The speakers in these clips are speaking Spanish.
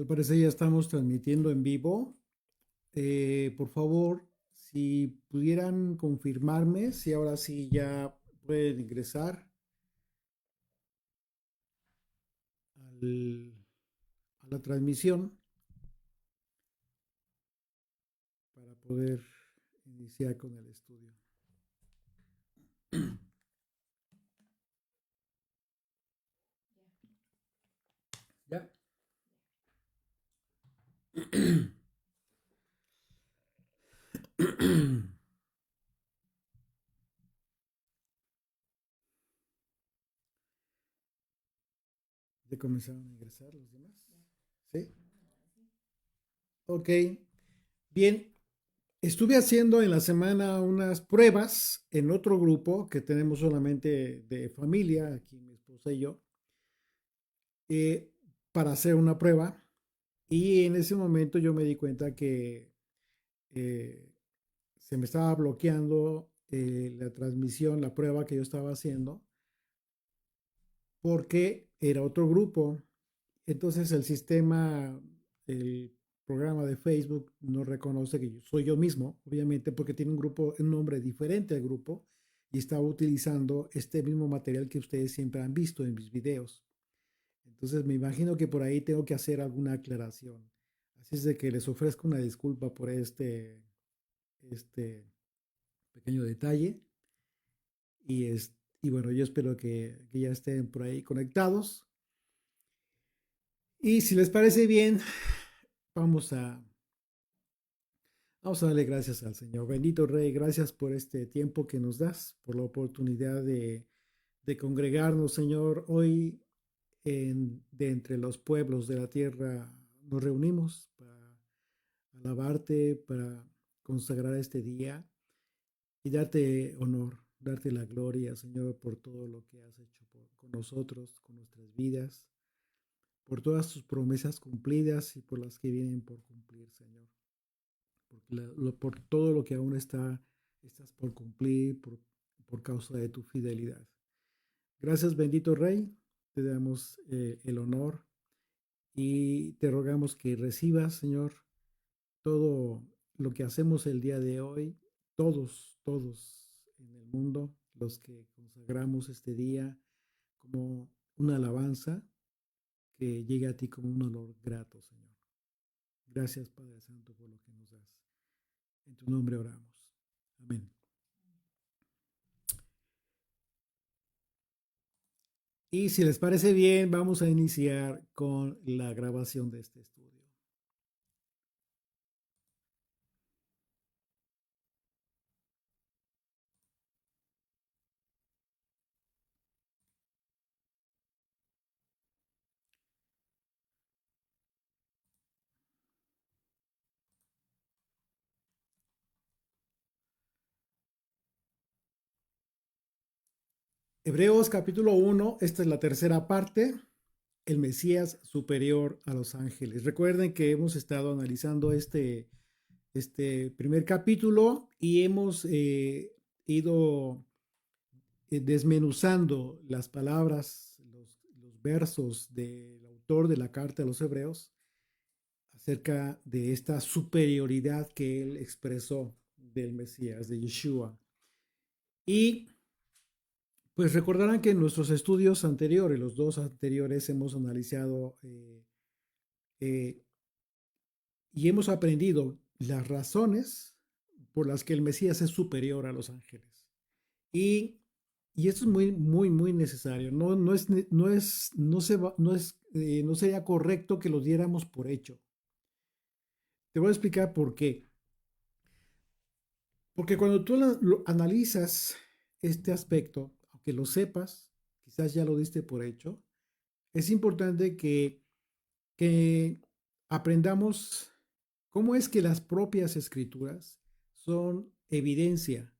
Me parece ya estamos transmitiendo en vivo. Por favor, si pudieran confirmarme si ahora sí ya pueden ingresar al- a la transmisión para poder iniciar con el estudio. Ya. ¿Ya comenzaron a ingresar los demás? Sí. Ok. Bien. Estuve haciendo en la semana unas pruebas en otro grupo que tenemos solamente de familia, aquí mi esposa y yo, eh, para hacer una prueba. Y en ese momento yo me di cuenta que eh, se me estaba bloqueando la transmisión, la prueba que yo estaba haciendo, porque era otro grupo. Entonces el sistema, el programa de Facebook no reconoce que yo soy yo mismo, obviamente porque tiene un grupo, un nombre diferente al grupo y estaba utilizando este mismo material que ustedes siempre han visto en mis videos. Entonces me imagino que por ahí tengo que hacer alguna aclaración. Así es de que les ofrezco una disculpa por este pequeño detalle. Y bueno, yo espero que ya estén por ahí conectados. Y si les parece bien, vamos a, vamos a darle gracias al Señor. Bendito Rey, gracias por este tiempo que nos das, por la oportunidad de congregarnos, Señor. Hoy de entre los pueblos de la tierra nos reunimos para alabarte, para consagrar este día y darte honor, darte la gloria, Señor, por todo lo que has hecho con nosotros, con nuestras vidas, por todas tus promesas cumplidas y por las que vienen por cumplir, Señor. Por todo lo que aún estás por cumplir por causa de tu fidelidad. Gracias, bendito Rey. Te damos el honor y te rogamos que recibas, Señor, todo lo que hacemos el día de hoy, todos en el mundo, los que consagramos este día como una alabanza que llegue a ti como un olor grato, Señor. Gracias, Padre Santo, por lo que nos das. En tu nombre oramos. Amén. Y si les parece bien, vamos a iniciar con la grabación de este estudio. Hebreos capítulo 1, esta es la tercera parte, el Mesías superior a los ángeles. Recuerden que hemos estado analizando este primer capítulo y hemos ido desmenuzando las palabras, los versos del autor de la carta a los hebreos acerca de esta superioridad que él expresó del Mesías, de Yeshua. Y pues recordarán que en nuestros estudios anteriores, los dos anteriores, hemos analizado eh, y hemos aprendido las razones por las que el Mesías es superior a los ángeles. Y, y esto es muy necesario. No sería correcto que lo diéramos por hecho. Te voy a explicar por qué. Porque cuando tú lo analizas este aspecto, aunque lo sepas, quizás ya lo diste por hecho, es importante que aprendamos cómo es que las propias escrituras son evidencia.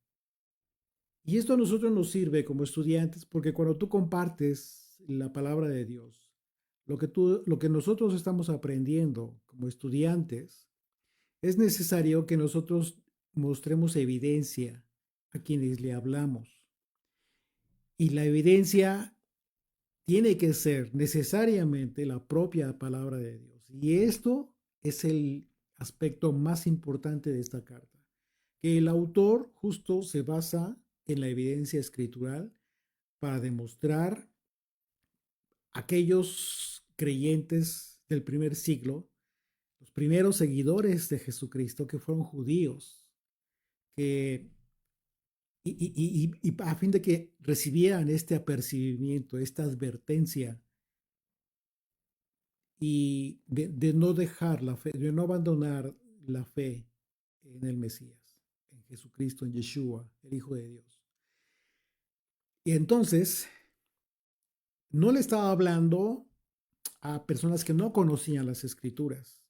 Y esto a nosotros nos sirve como estudiantes porque cuando tú compartes la palabra de Dios, lo que nosotros estamos aprendiendo como estudiantes, es necesario que nosotros mostremos evidencia a quienes le hablamos. Y la evidencia tiene que ser necesariamente la propia palabra de Dios. Y esto es el aspecto más importante de esta carta, que el autor justo se basa en la evidencia escritural para demostrar aquellos creyentes del primer siglo, los primeros seguidores de Jesucristo que fueron judíos, que y a fin de que recibieran este apercibimiento, esta advertencia y de no dejar la fe, de no abandonar la fe en el Mesías, en Jesucristo, en Yeshua, el Hijo de Dios. Y entonces, no le estaba hablando a personas que no conocían las escrituras.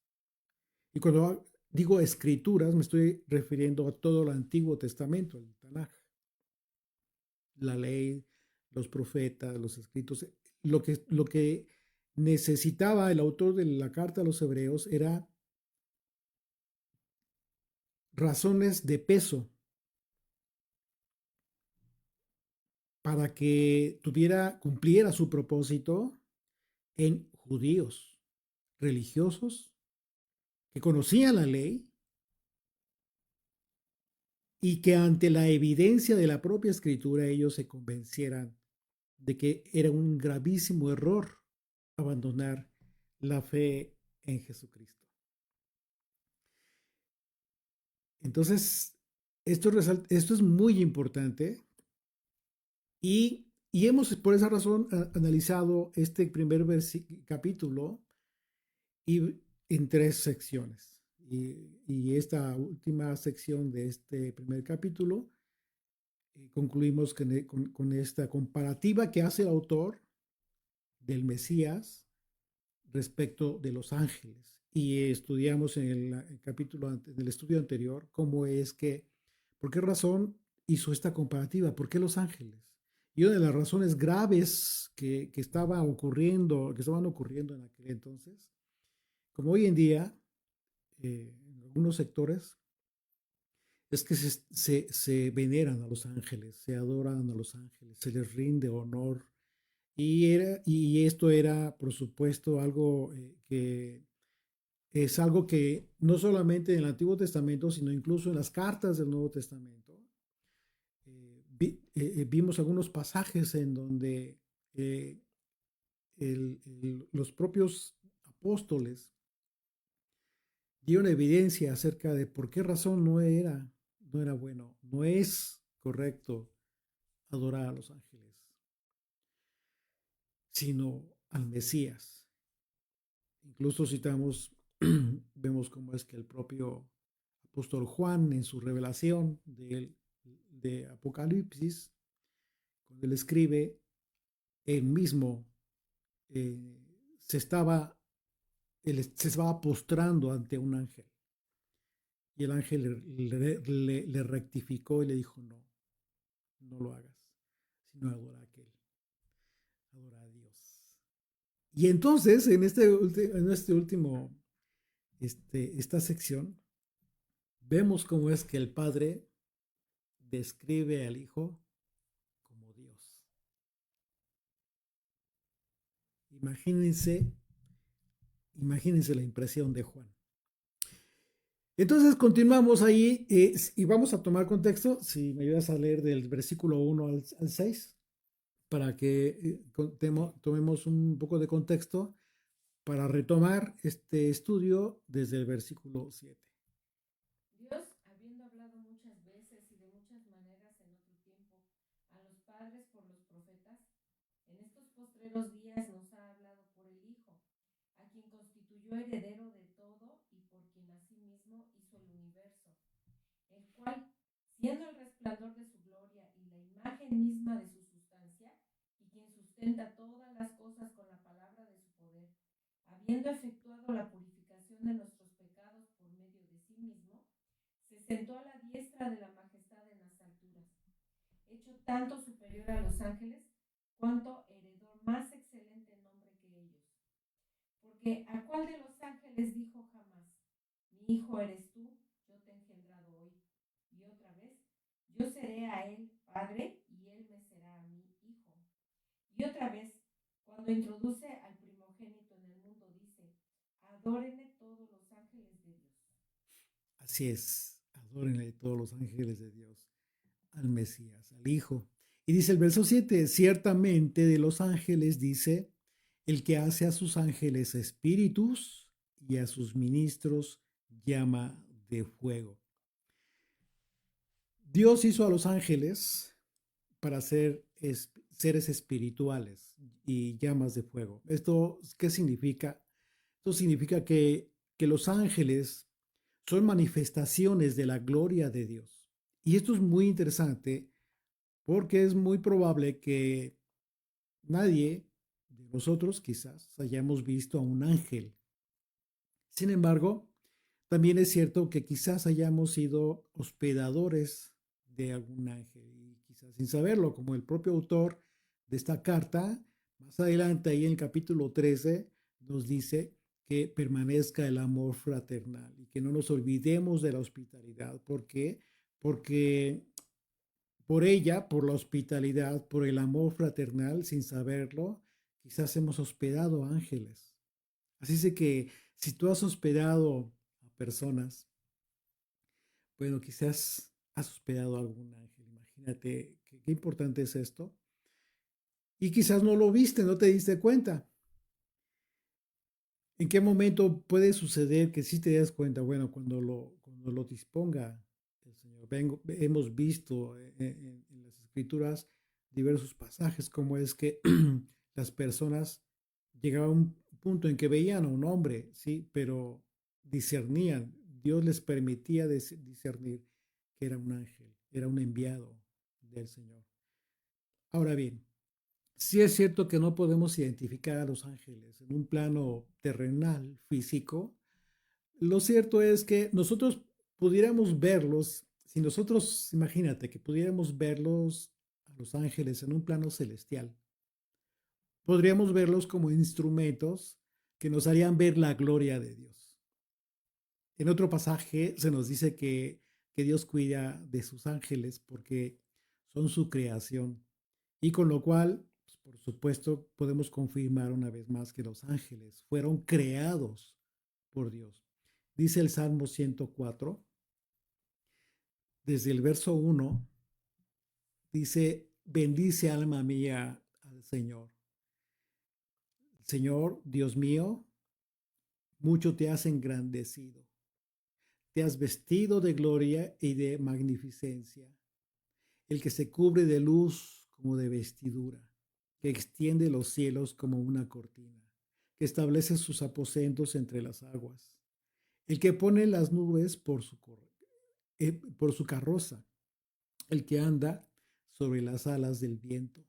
Y cuando digo escrituras, me estoy refiriendo a todo el Antiguo Testamento, el Tanaj, la ley, los profetas, los escritos. Lo que necesitaba el autor de la carta a los hebreos era razones de peso para que cumpliera su propósito en judíos religiosos que conocían la ley y que ante la evidencia de la propia escritura ellos se convencieran de que era un gravísimo error abandonar la fe en Jesucristo. Entonces, esto es muy importante y hemos por esa razón analizado este primer capítulo y en tres secciones. Y esta última sección de este primer capítulo concluimos con esta comparativa que hace el autor del Mesías respecto de los ángeles. Y estudiamos en el capítulo, en el estudio anterior, cómo es que, por qué razón hizo esta comparativa, por qué los ángeles. Y una de las razones graves que estaban ocurriendo en aquel entonces, como hoy en día, en algunos sectores, es que se veneran a los ángeles, se adoran a los ángeles, se les rinde honor. Y esto era, por supuesto, algo que es algo que no solamente en el Antiguo Testamento, sino incluso en las cartas del Nuevo Testamento, vimos algunos pasajes en donde eh, los propios apóstoles dieron evidencia acerca de por qué razón no era bueno, no es correcto adorar a los ángeles, sino al Mesías. Incluso citamos, vemos cómo es que el propio apóstol Juan en su revelación de Apocalipsis, cuando él escribe, él mismo eh, se estaba, se estaba postrando ante un ángel. Y el ángel le rectificó y le dijo, no, no lo hagas, sino adora a aquel, adora a Dios. Y entonces, en este último, esta sección, vemos cómo es que el Padre describe al Hijo como Dios. Imagínense, imagínense la impresión de Juan. Entonces continuamos ahí y vamos a tomar contexto, si me ayudas a leer del versículo 1 al 6, para que tomemos un poco de contexto para retomar este estudio desde el versículo 7. Dios, habiendo hablado muchas veces y de muchas maneras en otro tiempo a los padres por los profetas, en estos postreros días nos ha hablado por el Hijo, a quien constituyó heredero de todo y por quien asimismo hizo el universo, el cual, siendo el resplandor de su gloria y la imagen misma de su sustancia, y quien sustenta todas las cosas con la palabra de su poder, habiendo efectuado la purificación de nuestros pecados por medio de sí mismo, se sentó a la diestra de la majestad en las alturas, hecho tanto superior a los ángeles, cuanto heredor más excelente nombre que ellos. Porque ¿a cuál de los ángeles dijo jamás, mi hijo eres tú, yo te he engendrado hoy? Y otra vez, yo seré a él padre y él me será a mí hijo. Y otra vez, Cuando introduce al primogénito en el mundo, dice, adórenle todos los ángeles de Dios. Así es, adórenle todos los ángeles de Dios al Mesías, al Hijo. Y dice el verso 7, ciertamente de los ángeles dice, el que hace a sus ángeles espíritus y a sus ministros llama de fuego. Dios hizo a los ángeles para ser seres espirituales y llamas de fuego. ¿Esto qué significa? Esto significa que los ángeles son manifestaciones de la gloria de Dios. Y esto es muy interesante porque es muy probable que nadie de nosotros quizás hayamos visto a un ángel. Sin embargo, también es cierto que quizás hayamos sido hospedadores de algún ángel y quizás sin saberlo, como el propio autor de esta carta, más adelante ahí en el capítulo 13 nos dice que permanezca el amor fraternal y que no nos olvidemos de la hospitalidad. ¿Por qué? Porque por ella, por la hospitalidad, por el amor fraternal, sin saberlo, quizás hemos hospedado ángeles. Así es que si tú has hospedado a personas, bueno, quizás has hospedado a algún ángel. Imagínate qué importante es esto. Y quizás no lo viste, no te diste cuenta. ¿En qué momento puede suceder que sí te das cuenta? Bueno, cuando lo disponga el Señor. Hemos visto en las escrituras diversos pasajes como es que las personas llegaban a un punto en que veían a un hombre, sí, pero discernían. Dios les permitía discernir que era un ángel, era un enviado del Señor. Ahora bien, sí es cierto que no podemos identificar a los ángeles en un plano terrenal, físico. Lo cierto es que nosotros pudiéramos verlos, si nosotros, imagínate que pudiéramos verlos a los ángeles en un plano celestial, podríamos verlos como instrumentos que nos harían ver la gloria de Dios. En otro pasaje se nos dice que Dios cuida de sus ángeles porque son su creación y con lo cual, pues, por supuesto, podemos confirmar una vez más que los ángeles fueron creados por Dios. Dice el Salmo 104, desde el verso 1, dice, bendice alma mía al Señor. Señor, Dios mío, mucho te has engrandecido. Te has vestido de gloria y de magnificencia. El que se cubre de luz como de vestidura, que extiende los cielos como una cortina, que establece sus aposentos entre las aguas. El que pone las nubes por su carroza, el que anda sobre las alas del viento,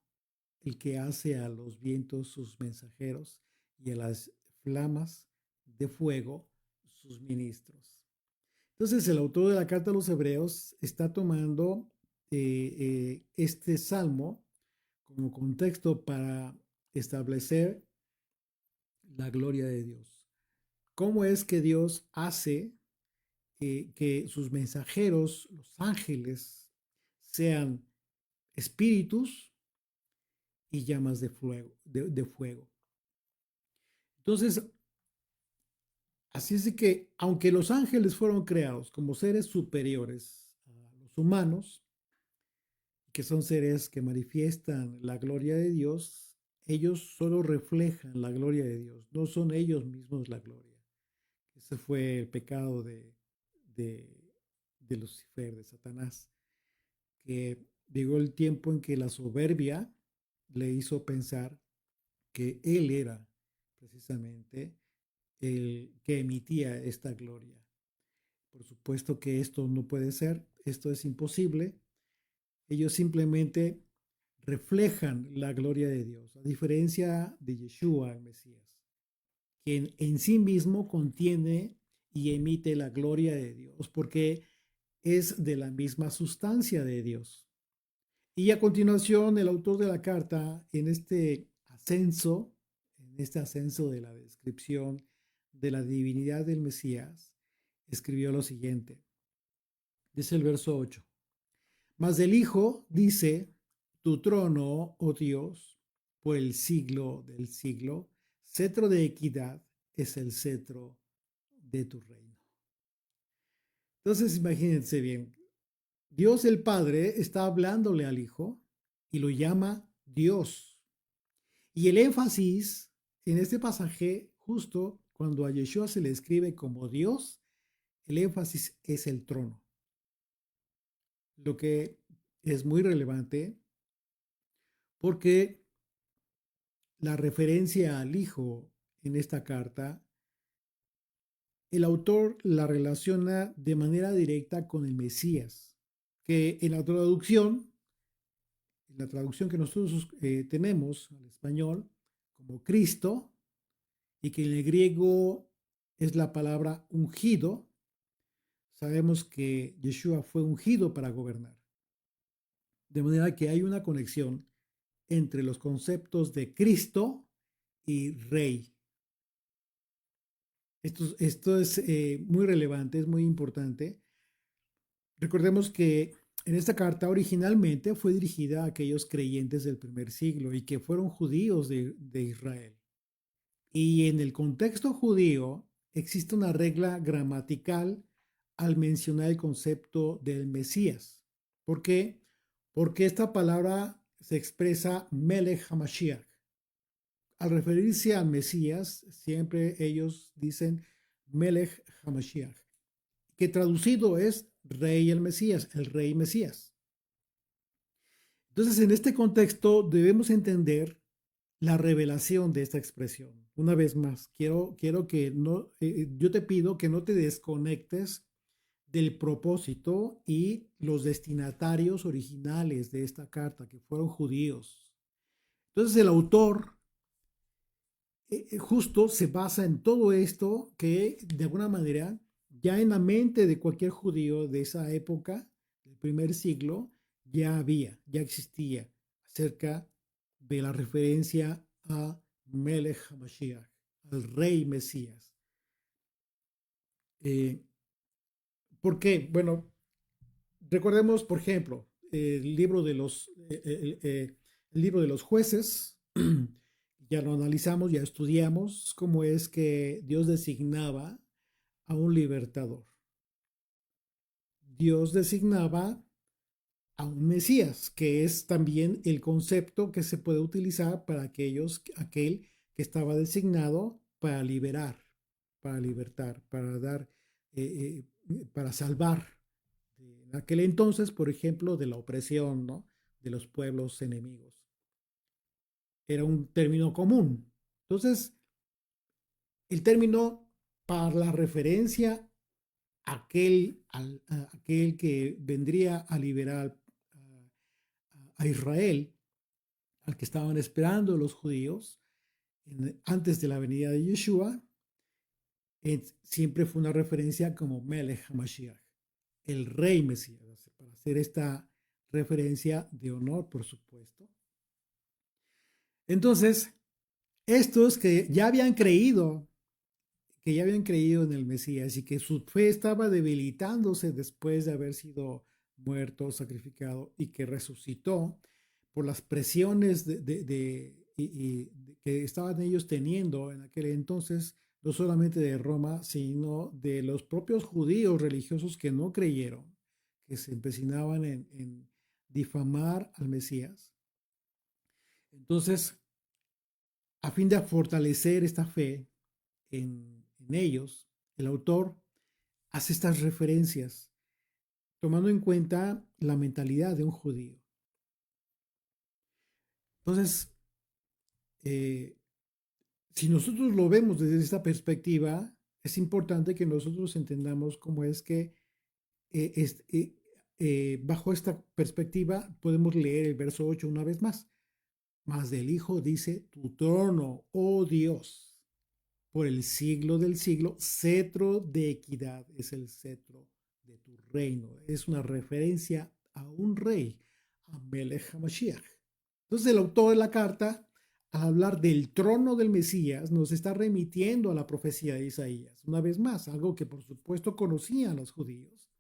el que hace a los vientos sus mensajeros y a las flamas de fuego sus ministros. Entonces el autor de la carta a los hebreos está tomando este salmo como contexto para establecer la gloria de Dios. ¿Cómo es que Dios hace que sus mensajeros, los ángeles, sean espíritus y llamas de fuego? Entonces, así es de que, aunque los ángeles fueron creados como seres superiores a los humanos, que son seres que manifiestan la gloria de Dios, ellos solo reflejan la gloria de Dios, no son ellos mismos la gloria. Ese fue el pecado de, de Lucifer, de Satanás, que llegó el tiempo en que la soberbia le hizo pensar que él era precisamente el que emitía esta gloria. Por supuesto que esto no puede ser, esto es imposible. Ellos simplemente reflejan la gloria de Dios, a diferencia de Yeshua, el Mesías, quien en sí mismo contiene y emite la gloria de Dios, porque es de la misma sustancia de Dios. Y a continuación, el autor de la carta, en este ascenso de la descripción de la divinidad del Mesías, escribió lo siguiente. Dice el verso 8. Mas del Hijo dice, tu trono, oh Dios, por el siglo del siglo. Cetro de equidad es el cetro de tu reino. Entonces, imagínense bien, Dios el Padre está hablándole al Hijo y lo llama Dios. Y el énfasis en este pasaje, justo cuando a Yeshua se le escribe como Dios, el énfasis es el trono. Lo que es muy relevante porque la referencia al Hijo en esta carta, el autor la relaciona de manera directa con el Mesías, que en la traducción que nosotros tenemos al español como Cristo, y que en el griego es la palabra ungido, sabemos que Yeshua fue ungido para gobernar. De manera que hay una conexión entre los conceptos de Cristo y Rey. Esto es muy relevante, es muy importante. Recordemos que en esta carta originalmente fue dirigida a aquellos creyentes del primer siglo y que fueron judíos de Israel. Y en el contexto judío existe una regla gramatical al mencionar el concepto del Mesías. ¿Por qué? Porque esta palabra se expresa Melech HaMashiach. Al referirse al Mesías, siempre ellos dicen Melech HaMashiach, que traducido es Rey el Mesías, el Rey Mesías. Entonces, en este contexto debemos entender la revelación de esta expresión. Una vez más, quiero que no, yo te pido que no te desconectes del propósito y los destinatarios originales de esta carta, que fueron judíos. Entonces, el autor justo se basa en todo esto que de alguna manera ya en la mente de cualquier judío de esa época, del primer siglo, ya existía acerca de la referencia a Melech HaMashiach, al Rey Mesías. ¿Por qué? Bueno, recordemos, por ejemplo, el libro de el libro de los jueces. Ya lo analizamos, ya estudiamos cómo es que Dios designaba a un libertador. Dios designaba a un Mesías, que es también el concepto que se puede utilizar para aquel que estaba designado para liberar, para libertar, para dar, para salvar. En aquel entonces, por ejemplo, de la opresión, ¿no? De los pueblos enemigos. Era un término común. Entonces, el término para la referencia a aquel que vendría a liberar a Israel, al que estaban esperando los judíos antes de la venida de Yeshua, siempre fue una referencia como Melech HaMashiach, el rey Mesías, para hacer esta referencia de honor, por supuesto. Entonces, estos que ya habían creído en el Mesías y que su fe estaba debilitándose después de haber sido muerto, sacrificado y que resucitó por las presiones que estaban ellos teniendo en aquel entonces, no solamente de Roma, sino de los propios judíos religiosos que no creyeron, que se empecinaban en difamar al Mesías. Entonces, a fin de fortalecer esta fe en ellos, el autor hace estas referencias tomando en cuenta la mentalidad de un judío. Entonces, si nosotros lo vemos desde esta perspectiva, es importante que nosotros entendamos cómo es que bajo esta perspectiva podemos leer el verso 8 una vez más. Mas del Hijo dice, tu trono, oh Dios, por el siglo del siglo, cetro de equidad es el cetro de tu reino. Es una referencia a un rey, a Melech HaMashiach. Entonces el autor de la carta, al hablar del trono del Mesías, nos está remitiendo a la profecía de Isaías. Una vez más, algo que por supuesto conocían los judíos.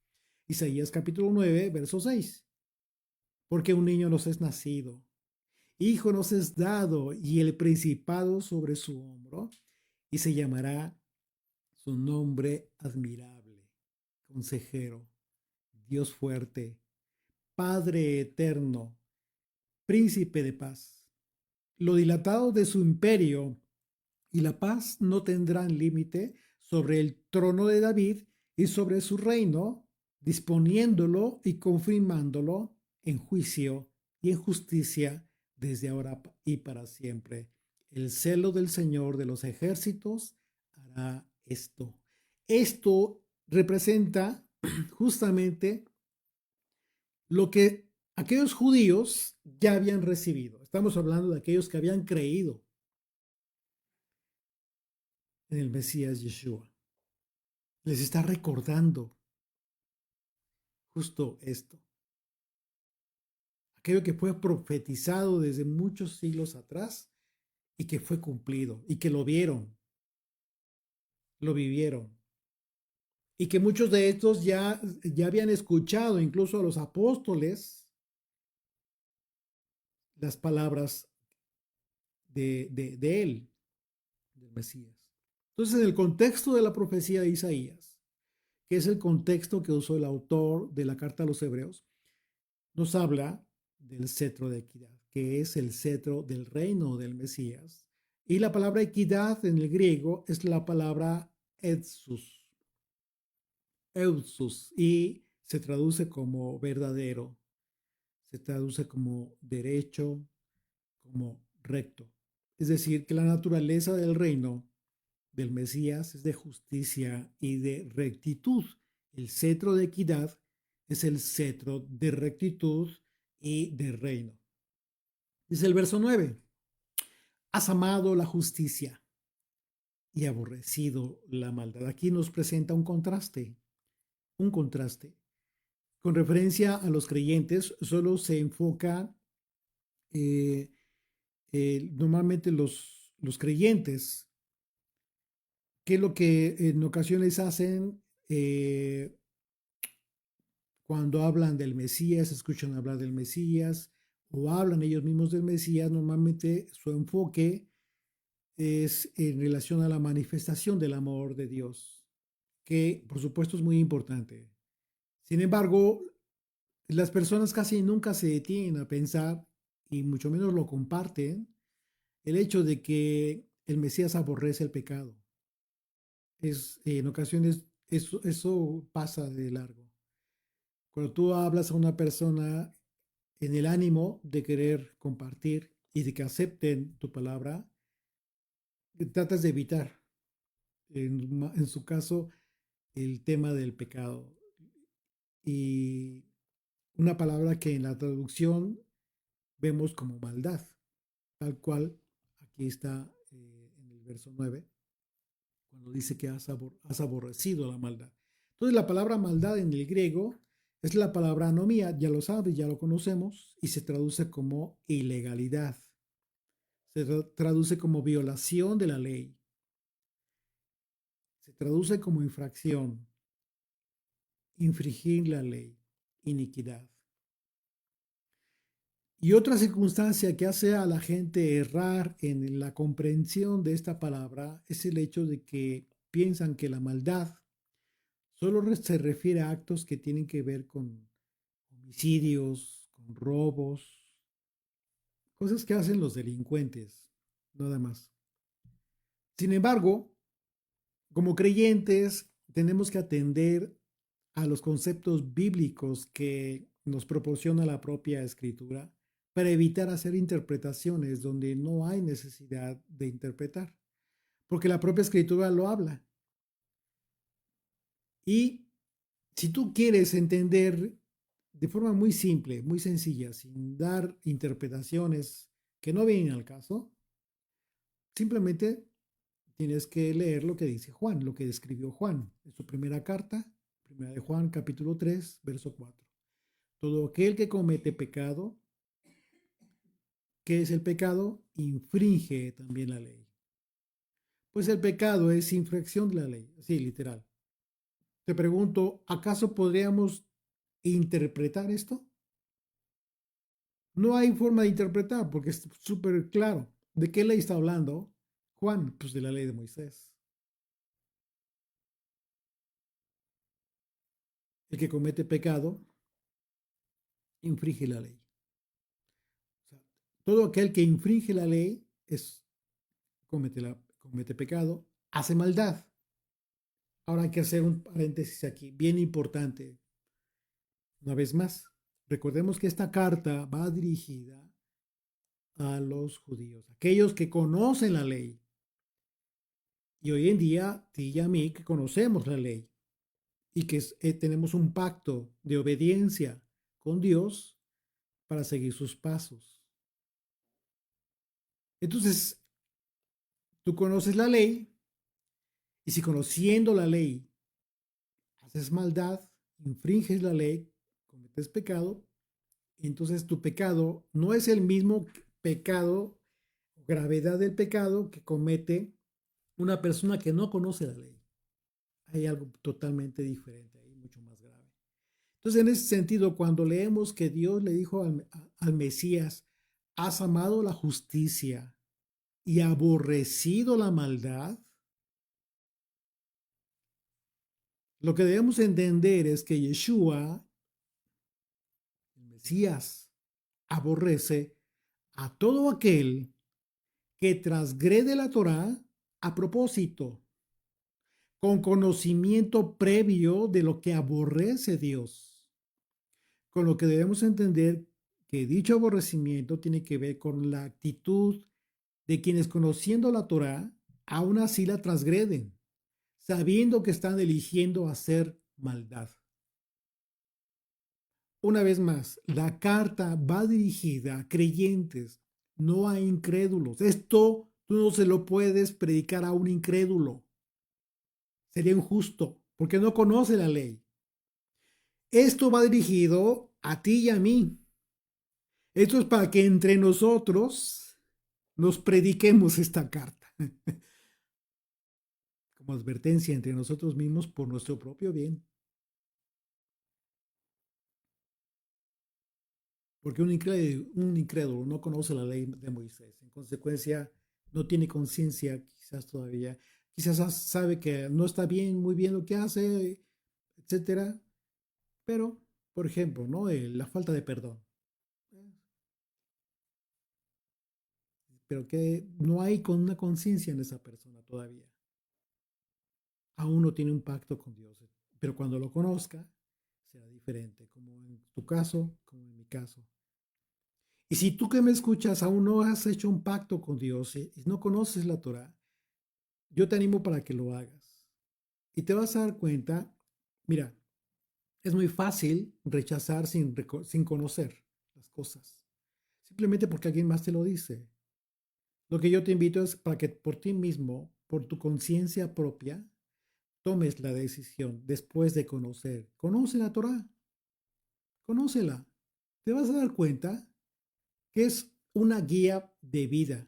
Isaías capítulo 9, verso 6. Porque un niño nos es nacido, Hijo nos es dado y el principado sobre su hombro, y se llamará su nombre admirable, consejero, Dios fuerte, Padre eterno, príncipe de paz. Lo dilatado de su imperio y la paz no tendrán límite sobre el trono de David y sobre su reino, disponiéndolo y confirmándolo en juicio y en justicia desde ahora y para siempre. El celo del Señor de los ejércitos hará esto. Esto representa justamente lo que aquellos judíos ya habían recibido. Estamos hablando de aquellos que habían creído en el Mesías Yeshua. Les está recordando justo esto. Aquello que fue profetizado desde muchos siglos atrás y que fue cumplido y que lo vieron, lo vivieron. Y que muchos de estos ya habían escuchado, incluso a los apóstoles, las palabras de él, del Mesías. Entonces, en el contexto de la profecía de Isaías, que es el contexto que usó el autor de la carta a los hebreos, nos habla del cetro de equidad, que es el cetro del reino del Mesías. Y la palabra equidad en el griego es la palabra eutsus, eutsus, y se traduce como verdadero, se traduce como derecho, como recto. Es decir, que la naturaleza del reino del Mesías es de justicia y de rectitud. El cetro de equidad es el cetro de rectitud y de reino. Dice el verso 9, has amado la justicia y aborrecido la maldad. Aquí nos presenta un contraste, un contraste. Con referencia a los creyentes, solo se enfoca eh, normalmente los creyentes, qué es lo que en ocasiones hacen cuando hablan del Mesías, escuchan hablar del Mesías o hablan ellos mismos del Mesías. Normalmente su enfoque es en relación a la manifestación del amor de Dios, que por supuesto es muy importante. Sin embargo, las personas casi nunca se detienen a pensar, y mucho menos lo comparten, el hecho de que el Mesías aborrece el pecado. En ocasiones eso pasa de largo. Cuando tú hablas a una persona en el ánimo de querer compartir y de que acepten tu palabra, tratas de evitar, en su caso, el tema del pecado. Y una palabra que en la traducción vemos como maldad, tal cual aquí está en el verso 9, cuando dice que has aborrecido la maldad. Entonces la palabra maldad en el griego es la palabra anomía, ya lo sabes, ya lo conocemos, y se traduce como ilegalidad. Se traduce como violación de la ley. Se traduce como infracción, infringir la ley, iniquidad. Y otra circunstancia que hace a la gente errar en la comprensión de esta palabra es el hecho de que piensan que la maldad solo se refiere a actos que tienen que ver con homicidios, con robos, cosas que hacen los delincuentes, nada más. Sin embargo, como creyentes, tenemos que atender a los conceptos bíblicos que nos proporciona la propia escritura para evitar hacer interpretaciones donde no hay necesidad de interpretar, porque la propia escritura lo habla. Y si tú quieres entender de forma muy simple, muy sencilla, sin dar interpretaciones que no vienen al caso, simplemente tienes que leer lo que dice Juan, lo que describió Juan en su primera carta, primera de Juan, capítulo 3, verso 4. Todo aquel que comete pecado, ¿qué es el pecado? Infringe también la ley. Pues el pecado es infracción de la ley, así literal. Te pregunto, ¿acaso podríamos interpretar esto? No hay forma de interpretar porque es súper claro. ¿De qué ley está hablando Juan? Pues de la ley de Moisés. El que comete pecado infringe la ley. O sea, todo aquel que infringe la ley comete pecado, hace maldad. Ahora hay que hacer un paréntesis aquí, bien importante. Una vez más, recordemos que esta carta va dirigida a los judíos, aquellos que conocen la ley. Y hoy en día, ti y a mí, que conocemos la ley y que tenemos un pacto de obediencia con Dios para seguir sus pasos. Entonces, tú conoces la ley y si conociendo la ley haces maldad, infringes la ley, cometes pecado, entonces tu pecado no es el mismo pecado, gravedad del pecado que comete una persona que no conoce la ley. Hay algo totalmente diferente ahí, mucho más grave. Entonces, en ese sentido, cuando leemos que Dios le dijo al Mesías, has amado la justicia y aborrecido la maldad, lo que debemos entender es que Yeshua, el Mesías, aborrece a todo aquel que transgrede la Torá a propósito, con conocimiento previo de lo que aborrece Dios. Con lo que debemos entender que dicho aborrecimiento tiene que ver con la actitud de quienes conociendo la Torá, aún así la transgreden, sabiendo que están eligiendo hacer maldad. Una vez más, la carta va dirigida a creyentes, no a incrédulos. Esto tú no se lo puedes predicar a un incrédulo. Sería injusto, porque no conoce la ley. Esto va dirigido a ti y a mí. Esto es para que entre nosotros nos prediquemos esta carta. Como advertencia entre nosotros mismos por nuestro propio bien. Porque un incrédulo no conoce la ley de Moisés. En consecuencia, no tiene conciencia quizás todavía. Quizás sabe que no está bien, muy bien lo que hace, etcétera. Pero, por ejemplo, ¿no? La falta de perdón. Pero que no hay con una conciencia en esa persona todavía. Aún no tiene un pacto con Dios. Pero cuando lo conozca, será diferente, como en tu caso, como en mi caso. Y si tú que me escuchas aún no has hecho un pacto con Dios y no conoces la Torah, yo te animo para que lo hagas. Y te vas a dar cuenta, mira, es muy fácil rechazar sin conocer las cosas, simplemente porque alguien más te lo dice. Lo que yo te invito es para que por ti mismo, por tu conciencia propia, tomes la decisión después de conocer. Conoce la Torah, conócela. Te vas a dar cuenta que es una guía de vida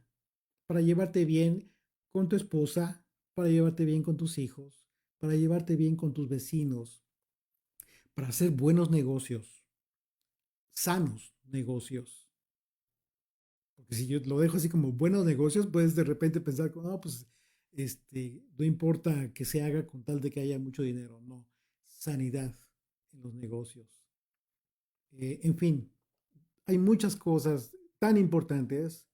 para llevarte bien con tu esposa, para llevarte bien con tus hijos, para llevarte bien con tus vecinos, para hacer buenos negocios, sanos negocios. Porque si yo lo dejo así como buenos negocios, puedes de repente pensar, no, pues no importa que se haga con tal de que haya mucho dinero. No, sanidad en los negocios. En fin, hay muchas cosas tan importantes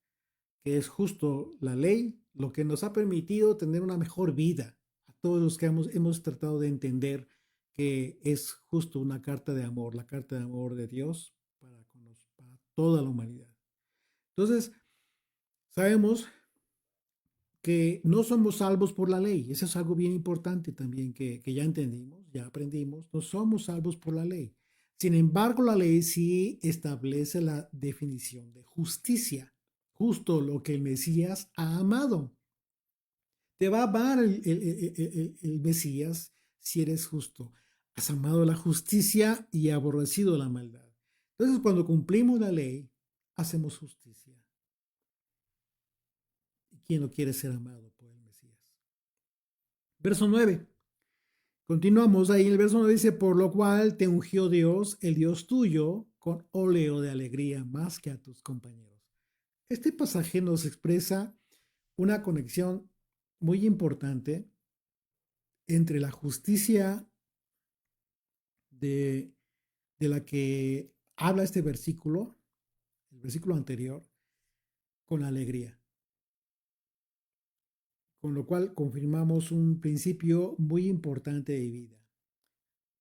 que es justo la ley lo que nos ha permitido tener una mejor vida. A todos los que hemos tratado de entender que es justo una carta de amor, la carta de amor de Dios para toda la humanidad. Entonces, sabemos que no somos salvos por la ley. Eso es algo bien importante también que ya entendimos, ya aprendimos. No somos salvos por la ley. Sin embargo, la ley sí establece la definición de justicia, justo lo que el Mesías ha amado. Te va a amar el Mesías si eres justo. Has amado la justicia y aborrecido la maldad. Entonces, cuando cumplimos la ley, hacemos justicia. ¿Y quién no quiere ser amado por el Mesías? Verso 9. Continuamos ahí. El verso 9 dice, por lo cual te ungió Dios, el Dios tuyo, con óleo de alegría más que a tus compañeros. Este pasaje nos expresa una conexión muy importante entre la justicia de, de la que habla este versículo, el versículo anterior, con la alegría. Con lo cual confirmamos un principio muy importante de vida.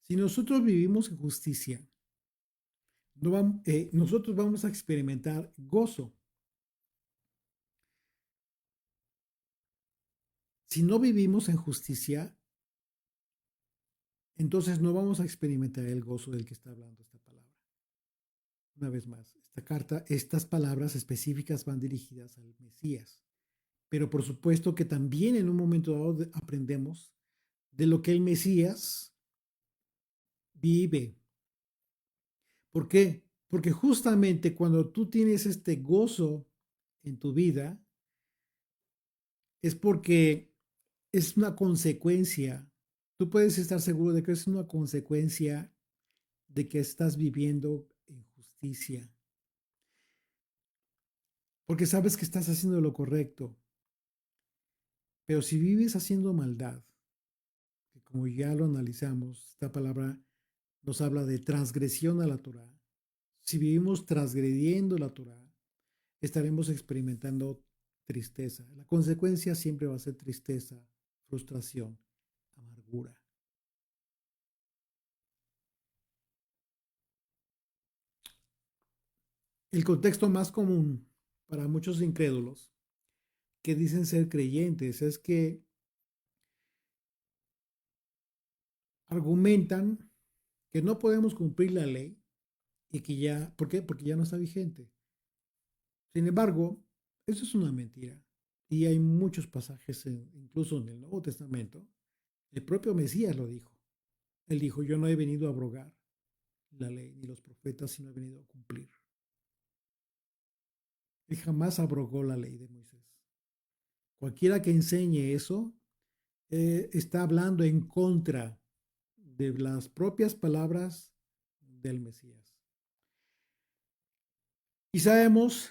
Si nosotros vivimos en justicia, nosotros vamos a experimentar gozo. Si no vivimos en justicia, entonces no vamos a experimentar el gozo del que está hablando esta palabra. Una vez más, esta carta, estas palabras específicas van dirigidas al Mesías. Pero por supuesto que también en un momento dado aprendemos de lo que el Mesías vive. ¿Por qué? Porque justamente cuando tú tienes este gozo en tu vida, es porque es una consecuencia. Tú puedes estar seguro de que es una consecuencia de que estás viviendo en justicia. Porque sabes que estás haciendo lo correcto. Pero si vives haciendo maldad, que como ya lo analizamos, esta palabra nos habla de transgresión a la Torah. Si vivimos transgrediendo la Torah, estaremos experimentando tristeza. La consecuencia siempre va a ser tristeza, frustración, amargura. El contexto más común para muchos incrédulos que dicen ser creyentes es que argumentan que no podemos cumplir la ley y que ya, ¿por qué? Porque ya no está vigente. Sin embargo, eso es una mentira. Y hay muchos pasajes, incluso en el Nuevo Testamento, el propio Mesías lo dijo. Él dijo, yo no he venido a abrogar la ley ni los profetas, sino he venido a cumplir. Él jamás abrogó la ley de Moisés. Cualquiera que enseñe eso está hablando en contra de las propias palabras del Mesías. Y sabemos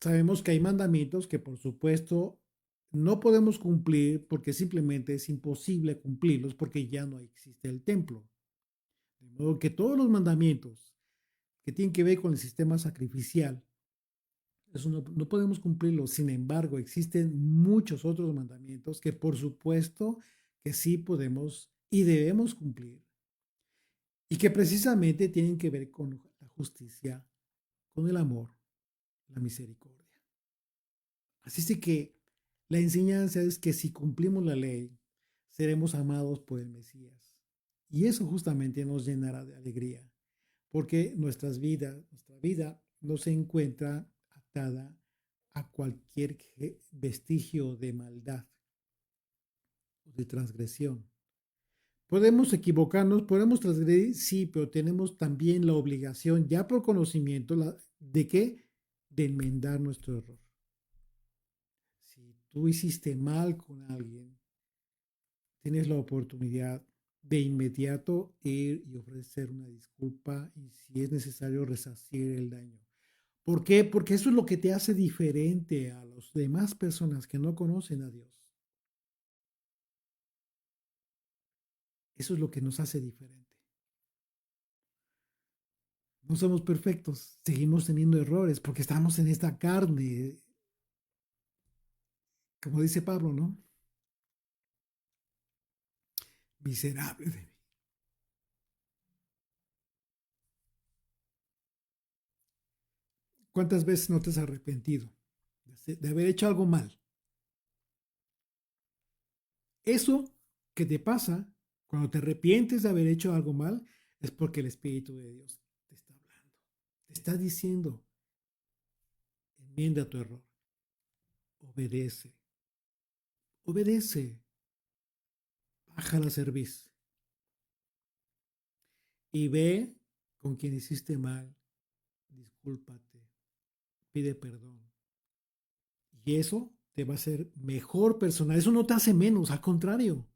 que hay mandamientos que por supuesto no podemos cumplir porque simplemente es imposible cumplirlos porque ya no existe el templo. De modo que todos los mandamientos que tienen que ver con el sistema sacrificial, eso no podemos cumplirlos. Sin embargo, existen muchos otros mandamientos que por supuesto que sí podemos y debemos cumplir y que precisamente tienen que ver con la justicia, con el amor, la misericordia. Así es que la enseñanza es que si cumplimos la ley, seremos amados por el Mesías. Y eso justamente nos llenará de alegría, porque nuestra vida no se encuentra atada a cualquier vestigio de maldad o de transgresión. Podemos equivocarnos, podemos transgredir, sí, pero tenemos también la obligación, ya por conocimiento, ¿de qué? De enmendar nuestro error. Si tú hiciste mal con alguien, tienes la oportunidad de inmediato ir y ofrecer una disculpa y si es necesario resarcir el daño. ¿Por qué? Porque eso es lo que te hace diferente a las demás personas que no conocen a Dios. Eso es lo que nos hace diferente. No somos perfectos, seguimos teniendo errores porque estamos en esta carne, como dice Pablo, ¿no? Miserable de mí. ¿Cuántas veces no te has arrepentido de haber hecho algo mal? Eso que te pasa cuando te arrepientes de haber hecho algo mal es porque el Espíritu de Dios te está hablando. Te está diciendo, enmienda tu error. Obedece. Obedece. Baja la cerviz. Y ve con quien hiciste mal. Discúlpate. Pide perdón. Y eso te va a hacer mejor persona. Eso no te hace menos, al contrario.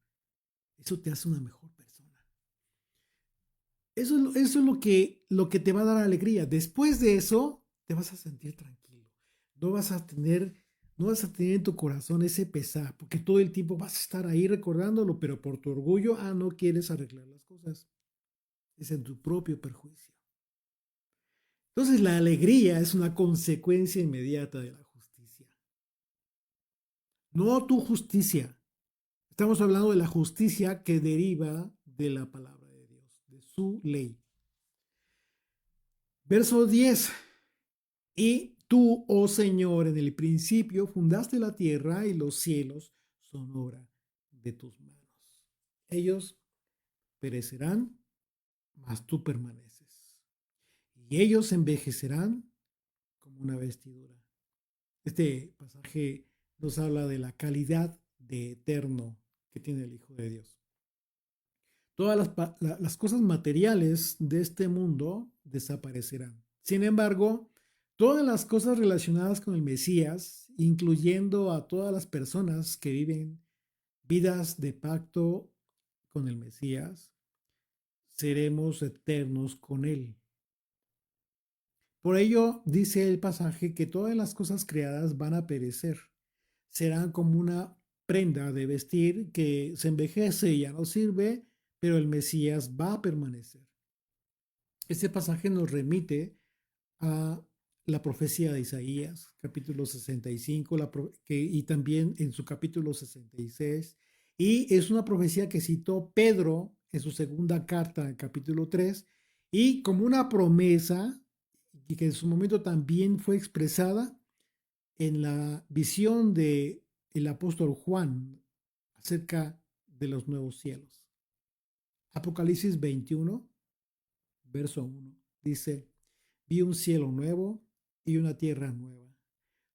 Eso te hace una mejor persona. Eso es lo que te va a dar alegría. Después de eso, te vas a sentir tranquilo. No vas a tener, no vas a tener en tu corazón ese pesar, porque todo el tiempo vas a estar ahí recordándolo, pero por tu orgullo, no quieres arreglar las cosas. Es en tu propio perjuicio. Entonces, la alegría es una consecuencia inmediata de la justicia. No tu justicia. Estamos hablando de la justicia que deriva de la palabra de Dios, de su ley. Verso 10. Y tú, oh Señor, en el principio fundaste la tierra y los cielos son obra de tus manos. Ellos perecerán, mas tú permaneces. Y ellos envejecerán como una vestidura. Este pasaje nos habla de la calidad de eterno que tiene el Hijo de Dios. Todas las cosas materiales de este mundo desaparecerán. Sin embargo, todas las cosas relacionadas con el Mesías, incluyendo a todas las personas que viven vidas de pacto con el Mesías, seremos eternos con Él. Por ello, dice el pasaje que todas las cosas creadas van a perecer. Serán como una prenda de vestir que se envejece y ya no sirve, pero el Mesías va a permanecer. Este pasaje nos remite a la profecía de Isaías, capítulo 65, y también en su capítulo 66. Y es una profecía que citó Pedro en su segunda carta, en capítulo 3, y como una promesa, y que en su momento también fue expresada en la visión de el apóstol Juan acerca de los nuevos cielos. Apocalipsis 21, verso 1, dice: vi un cielo nuevo y una tierra nueva,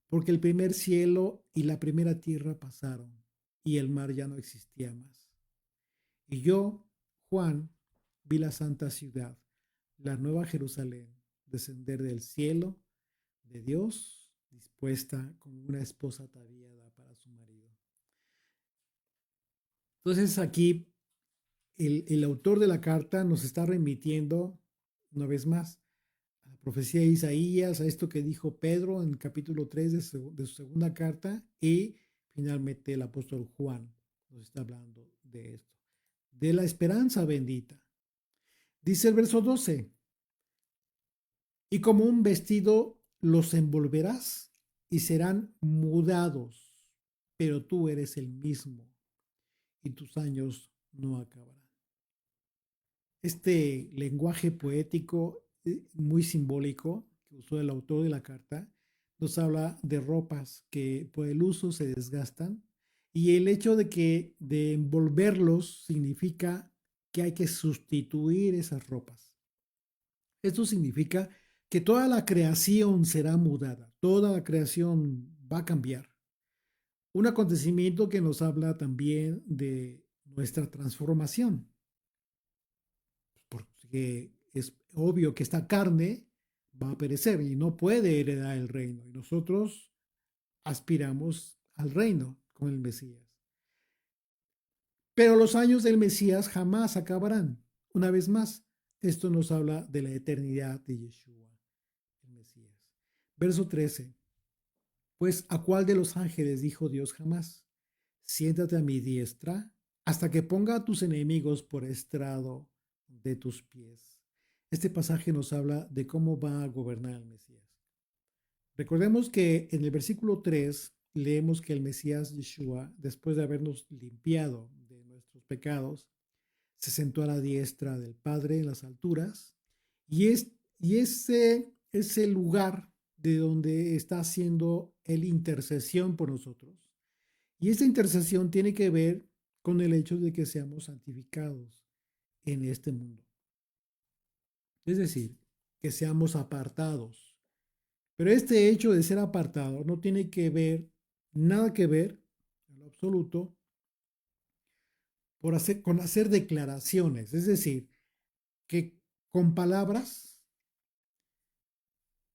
porque el primer cielo y la primera tierra pasaron, y el mar ya no existía más. Y yo, Juan, vi la santa ciudad, la nueva Jerusalén, descender del cielo de Dios, dispuesta como una esposa ataviada para su marido. Entonces aquí el autor de la carta nos está remitiendo una vez más a la profecía de Isaías, a esto que dijo Pedro en el capítulo 3 de su segunda carta, y finalmente el apóstol Juan nos está hablando de esto, de la esperanza bendita. Dice el verso 12: y como un vestido los envolverás y serán mudados, pero tú eres el mismo y tus años no acabarán. Este lenguaje poético muy simbólico que usó el autor de la carta nos habla de ropas que por el uso se desgastan, y el hecho de envolverlos significa que hay que sustituir esas ropas. Esto significa que toda la creación será mudada, toda la creación va a cambiar. Un acontecimiento que nos habla también de nuestra transformación, porque es obvio que esta carne va a perecer y no puede heredar el reino. Y nosotros aspiramos al reino con el Mesías. Pero los años del Mesías jamás acabarán. Una vez más, esto nos habla de la eternidad de Yeshua, el Mesías. Verso 13. Pues ¿a cuál de los ángeles dijo Dios jamás? Siéntate a mi diestra hasta que ponga a tus enemigos por estrado de tus pies. Este pasaje nos habla de cómo va a gobernar el Mesías. Recordemos que en el versículo 3 leemos que el Mesías Yeshua, después de habernos limpiado de nuestros pecados, se sentó a la diestra del Padre en las alturas, y ese es el lugar de donde está haciendo el intercesión por nosotros. Y esta intercesión tiene que ver con el hecho de que seamos santificados en este mundo. Es decir, que seamos apartados. Pero este hecho de ser apartado no tiene que ver, nada que ver, en lo absoluto, con hacer declaraciones. Es decir, que con palabras,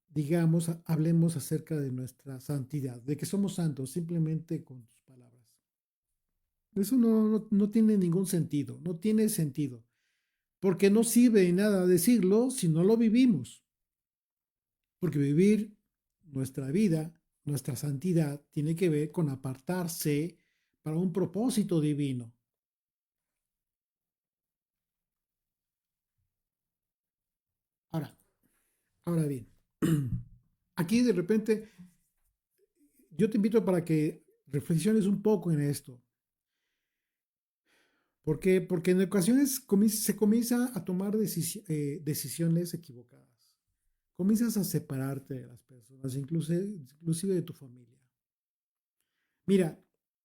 digamos, hablemos acerca de nuestra santidad, de que somos santos simplemente con tus palabras. Eso no tiene ningún sentido, no tiene sentido. porque no sirve de nada decirlo si no lo vivimos. Porque vivir nuestra vida, nuestra santidad, tiene que ver con apartarse para un propósito divino. Ahora, ahora bien, aquí de repente yo te invito para que reflexiones un poco en esto. ¿Por qué? Porque en ocasiones se comienza a tomar decisiones equivocadas. Comienzas a separarte de las personas, inclusive de tu familia. Mira,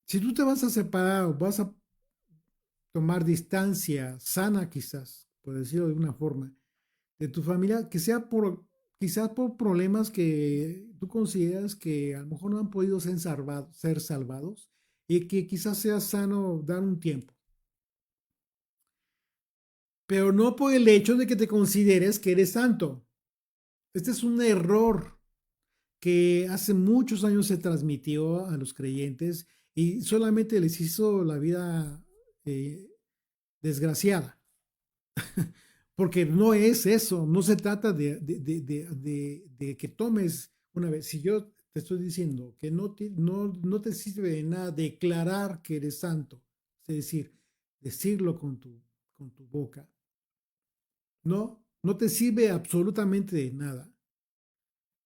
si tú te vas a separar o vas a tomar distancia sana quizás, por decirlo de una forma, de tu familia, que sea quizás por problemas que tú consideras que a lo mejor no han podido ser salvados y que quizás sea sano dar un tiempo. Pero no por el hecho de que te consideres que eres santo. Este es un error que hace muchos años se transmitió a los creyentes y solamente les hizo la vida eh, desgraciada. Porque no es eso, no se trata de que tomes una vez. Si yo te estoy diciendo que no te sirve de nada declarar que eres santo, es decir, decirlo con tu boca, no te sirve absolutamente de nada,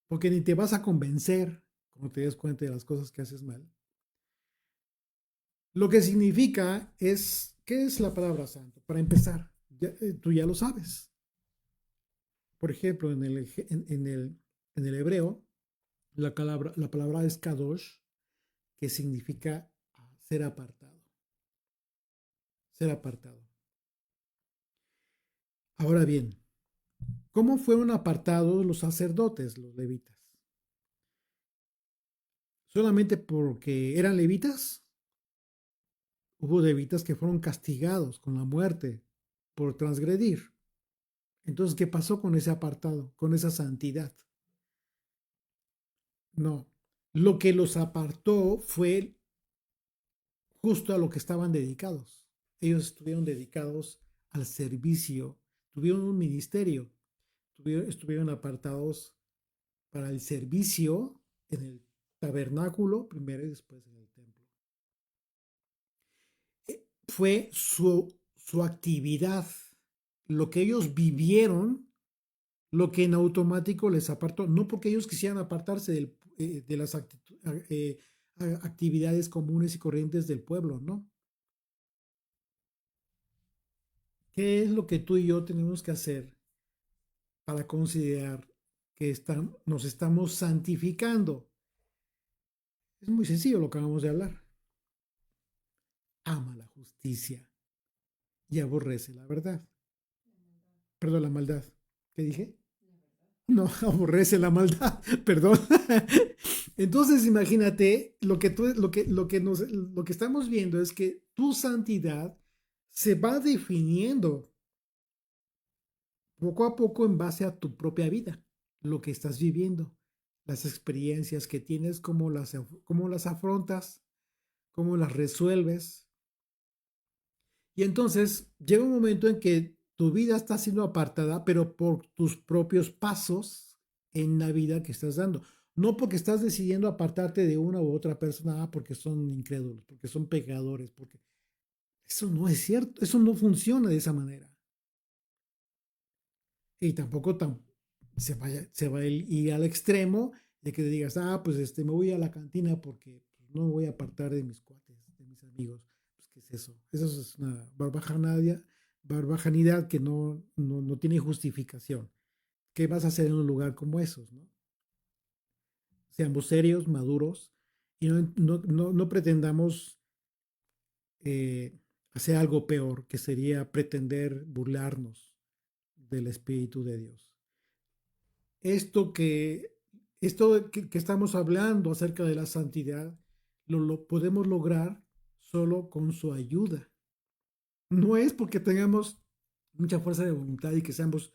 porque ni te vas a convencer cuando te des cuenta de las cosas que haces mal. Lo que significa es, ¿qué es la palabra santo? Para empezar, tú ya lo sabes. Por ejemplo, en el hebreo, la palabra es kadosh, que significa ser apartado. Ser apartado. Ahora bien, ¿cómo fueron apartados los sacerdotes, los levitas? ¿Solamente porque eran levitas? Hubo levitas que fueron castigados con la muerte por transgredir. Entonces, ¿qué pasó con ese apartado, con esa santidad? No. Lo que los apartó fue justo a lo que estaban dedicados. Ellos estuvieron dedicados al servicio, tuvieron un ministerio, estuvieron apartados para el servicio en el tabernáculo primero y después en el templo. Fue su actividad, lo que ellos vivieron, lo que en automático les apartó, no porque ellos quisieran apartarse de las actividades comunes y corrientes del pueblo, ¿no? ¿Qué es lo que tú y yo tenemos que hacer para considerar que nos estamos santificando? Es muy sencillo lo que acabamos de hablar. Ama la justicia y aborrece la verdad. Perdón, la maldad. ¿Qué dije? No, aborrece la maldad, perdón. Entonces, imagínate, lo que estamos viendo es que tu santidad se va definiendo poco a poco en base a tu propia vida, lo que estás viviendo, las experiencias que tienes, cómo las afrontas, cómo las resuelves. Y entonces llega un momento en que tu vida está siendo apartada, pero por tus propios pasos en la vida que estás dando. No porque estás decidiendo apartarte de una u otra persona, porque son incrédulos, porque son pecadores, porque eso no es cierto, eso no funciona de esa manera. Y tampoco se va a ir al extremo de que digas, pues me voy a la cantina porque no me voy a apartar de mis cuates, de mis amigos. Pues, ¿qué es eso? Eso es una barbajanidad que no tiene justificación. ¿Qué vas a hacer en un lugar como esos, no? Seamos serios, maduros y no pretendamos hacer algo peor, que sería pretender burlarnos del Espíritu de Dios. esto que, que estamos hablando acerca de la santidad, lo podemos lograr solo con su ayuda. No es porque tengamos mucha fuerza de voluntad y que seamos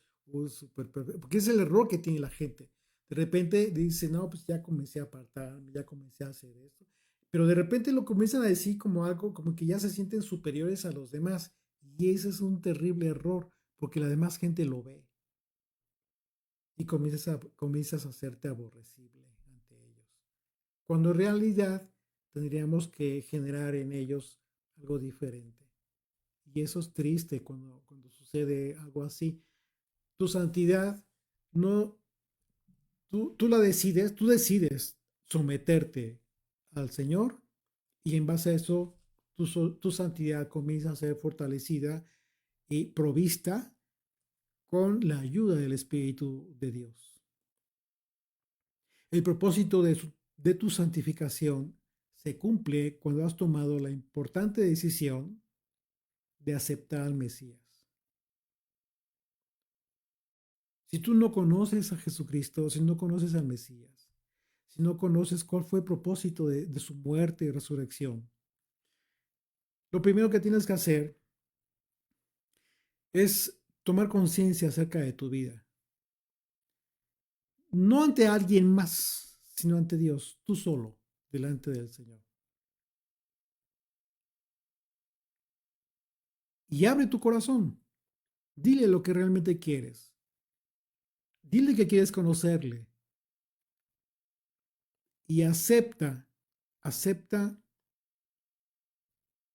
super perfectos, porque es el error que tiene la gente. De repente dice, no, pues ya comencé a apartarme, ya comencé a hacer esto, pero de repente lo comienzan a decir como algo, como que ya se sienten superiores a los demás. Y ese es un terrible error, porque la demás gente lo ve y comienzas a hacerte aborrecible ante ellos. Cuando en realidad tendríamos que generar en ellos algo diferente. Y eso es triste cuando sucede algo así. Tu santidad no, tú la decides, tú decides someterte al Señor y en base a eso tu santidad comienza a ser fortalecida y provista con la ayuda del Espíritu de Dios. El propósito de tu santificación se cumple cuando has tomado la importante decisión de aceptar al Mesías. Si tú no conoces a Jesucristo, si no conoces al Mesías, si no conoces cuál fue el propósito de su muerte y resurrección, lo primero que tienes que hacer es tomar conciencia acerca de tu vida. No ante alguien más, sino ante Dios, tú solo, delante del Señor. Y abre tu corazón. Dile lo que realmente quieres. Dile que quieres conocerle. Y acepta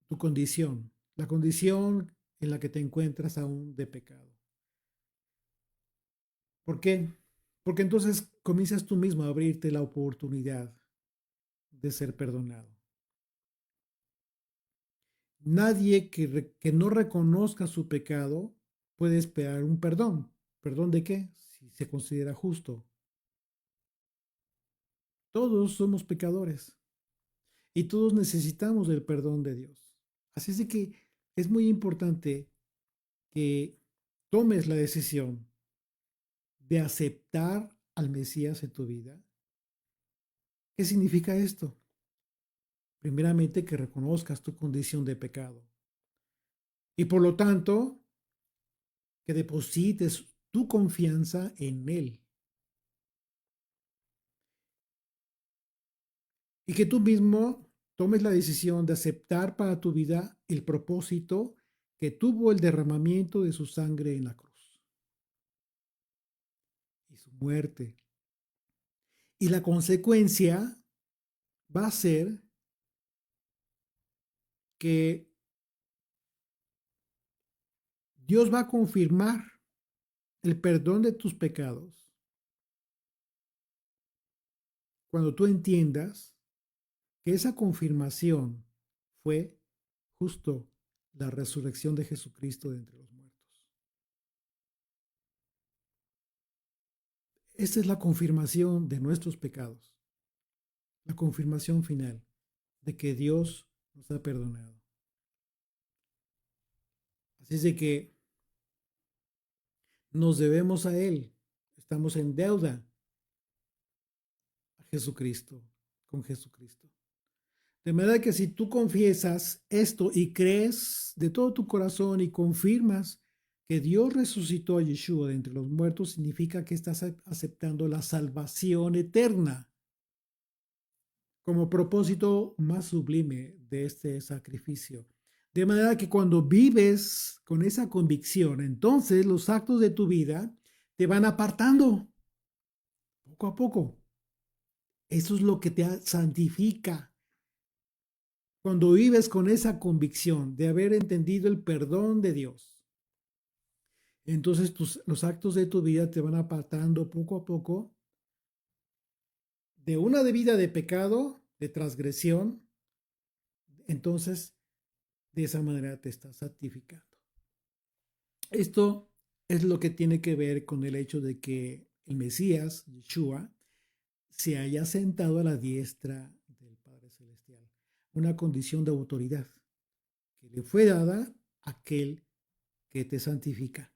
tu condición, la condición en la que te encuentras aún de pecado. ¿Por qué? Porque entonces comienzas tú mismo a abrirte la oportunidad de ser perdonado. Nadie que no reconozca su pecado puede esperar un perdón. ¿Perdón de qué? Si se considera justo. Todos somos pecadores y todos necesitamos del perdón de Dios. Así es de que es muy importante que tomes la decisión de aceptar al Mesías en tu vida. ¿Qué significa esto? Primeramente, que reconozcas tu condición de pecado y por lo tanto, que deposites tu confianza en Él y que tú mismo tomes la decisión de aceptar para tu vida el propósito que tuvo el derramamiento de su sangre en la cruz y su muerte. Y la consecuencia va a ser que Dios va a confirmar el perdón de tus pecados cuando tú entiendas que esa confirmación fue justo la resurrección de Jesucristo de entre los muertos. Esta es la confirmación de nuestros pecados, la confirmación final de que Dios nos ha perdonado. Así es de que nos debemos a Él, estamos en deuda a Jesucristo, con Jesucristo. De manera que si tú confiesas esto y crees de todo tu corazón y confirmas que Dios resucitó a Yeshua de entre los muertos, significa que estás aceptando la salvación eterna como propósito más sublime de este sacrificio. De manera que cuando vives con esa convicción, entonces los actos de tu vida te van apartando poco a poco. Eso es lo que te santifica. Cuando vives con esa convicción de haber entendido el perdón de Dios, entonces los actos de tu vida te van apartando poco a poco de una vida de pecado, de transgresión. Entonces, de esa manera te estás santificando. Esto es lo que tiene que ver con el hecho de que el Mesías, Yeshua, se haya sentado a la diestra del Padre Celestial. Una condición de autoridad que le fue dada a aquel que te santifica.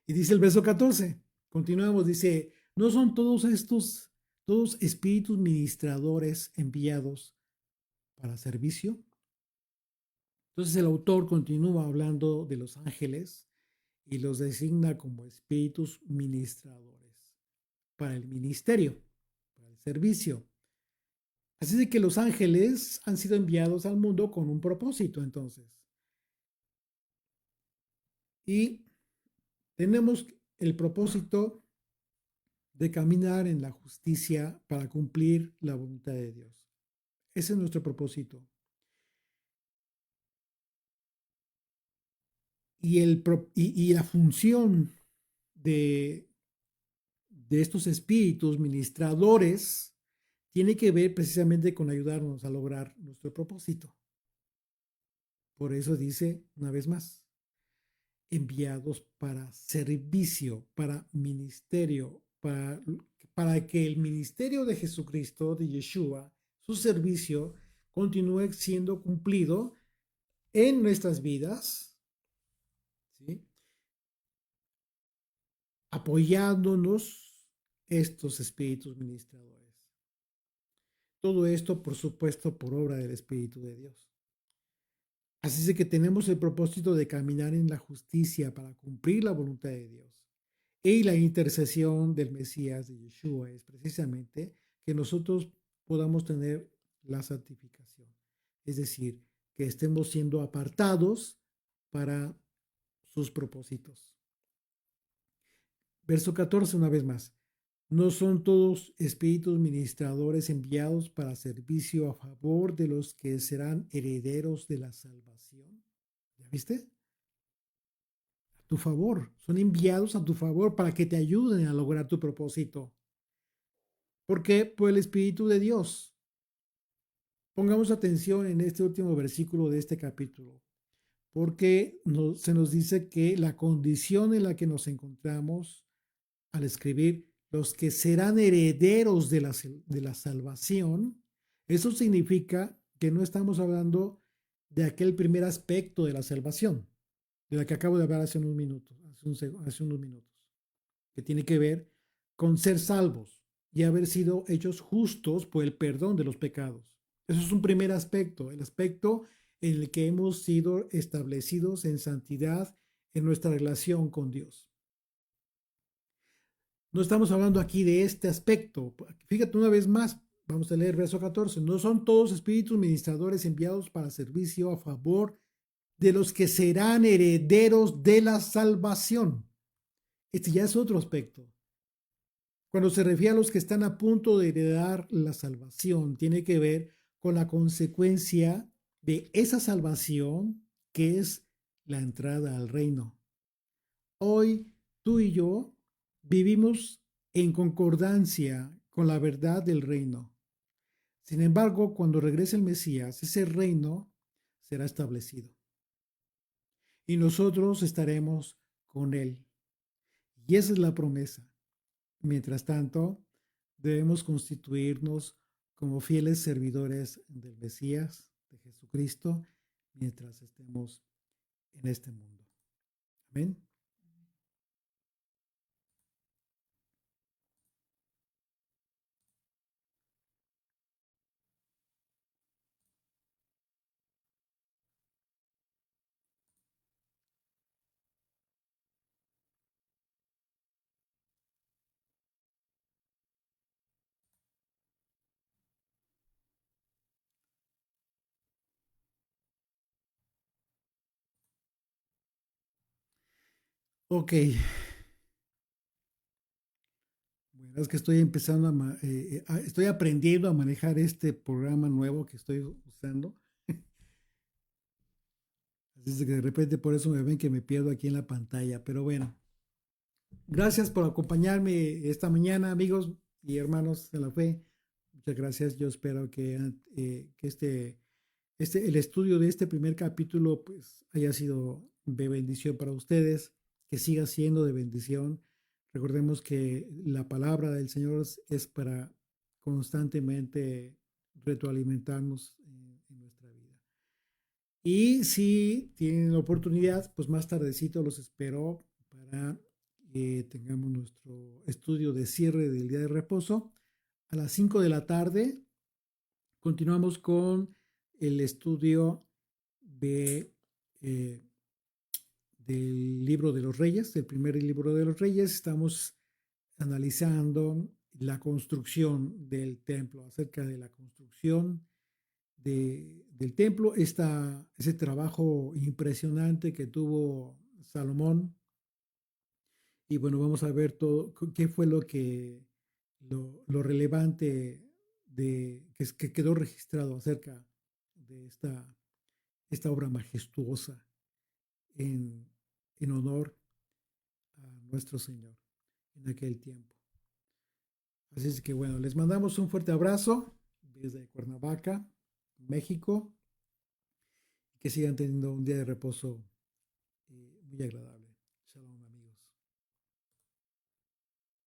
Y dice el verso 14, continuamos, dice, ¿no son todos espíritus ministradores enviados para servicio? Entonces el autor continúa hablando de los ángeles y los designa como espíritus ministradores para el ministerio, para el servicio. Así de que los ángeles han sido enviados al mundo con un propósito entonces. Y Tenemos el propósito de caminar en la justicia para cumplir la voluntad de Dios. Ese es nuestro propósito. Y la función de, de estos espíritus ministradores tiene que ver precisamente con ayudarnos a lograr nuestro propósito. Por eso dice una vez más, enviados para servicio, para ministerio, para que el ministerio de Jesucristo, de Yeshua, su servicio, continúe siendo cumplido en nuestras vidas, ¿sí? Apoyándonos estos espíritus ministradores. Todo esto, por supuesto, por obra del Espíritu de Dios. Así es de que tenemos el propósito de caminar en la justicia para cumplir la voluntad de Dios. Y la intercesión del Mesías de Yeshua es precisamente que nosotros podamos tener la santificación. Es decir, que estemos siendo apartados para sus propósitos. Verso 14 una vez más. ¿No son todos espíritus ministradores enviados para servicio a favor de los que serán herederos de la salvación? ¿Ya viste? A tu favor. Son enviados a tu favor para que te ayuden a lograr tu propósito. ¿Por qué? Por el Espíritu de Dios. Pongamos atención en este último versículo de este capítulo, porque se nos dice que la condición en la que nos encontramos al escribir los que serán herederos de la salvación, eso significa que no estamos hablando de aquel primer aspecto de la salvación, de la que acabo de hablar hace unos minutos, hace unos minutos, que tiene que ver con ser salvos y haber sido hechos justos por el perdón de los pecados. Eso es un primer aspecto, el aspecto en el que hemos sido establecidos en santidad en nuestra relación con Dios. No estamos hablando aquí de este aspecto. Fíjate una vez más, vamos a leer verso 14. No son todos espíritus ministradores enviados para servicio a favor de los que serán herederos de la salvación. Este ya es otro aspecto. Cuando se refiere a los que están a punto de heredar la salvación, tiene que ver con la consecuencia de esa salvación que es la entrada al reino. Hoy tú y yo vivimos en concordancia con la verdad del reino. Sin embargo, cuando regrese el Mesías, ese reino será establecido y nosotros estaremos con él. Y esa es la promesa. Mientras tanto, debemos constituirnos como fieles servidores del Mesías, de Jesucristo, mientras estemos en este mundo. Amén. Ok. Bueno, es que estoy empezando estoy aprendiendo a manejar este programa nuevo que estoy usando. Así es que de repente por eso me ven que me pierdo aquí en la pantalla. Pero bueno, gracias por acompañarme esta mañana, amigos y hermanos de la fe. Muchas gracias. Yo espero que el estudio de este primer capítulo pues haya sido de bendición para ustedes, que siga siendo de bendición. Recordemos que la palabra del Señor es para constantemente retroalimentarnos en nuestra vida. Y si tienen la oportunidad, pues más tardecito los espero para que tengamos nuestro estudio de cierre del día de reposo. A las 5 de la tarde continuamos con el estudio de, eh, del libro de los Reyes, del primer libro de los Reyes. Estamos analizando la construcción del templo, acerca de la construcción del templo, ese trabajo impresionante que tuvo Salomón Y bueno, vamos a ver todo, qué fue lo relevante que quedó registrado acerca de esta obra majestuosa en, en honor a nuestro Señor en aquel tiempo. Así es que bueno, les mandamos un fuerte abrazo desde Cuernavaca, México, que sigan teniendo un día de reposo muy agradable.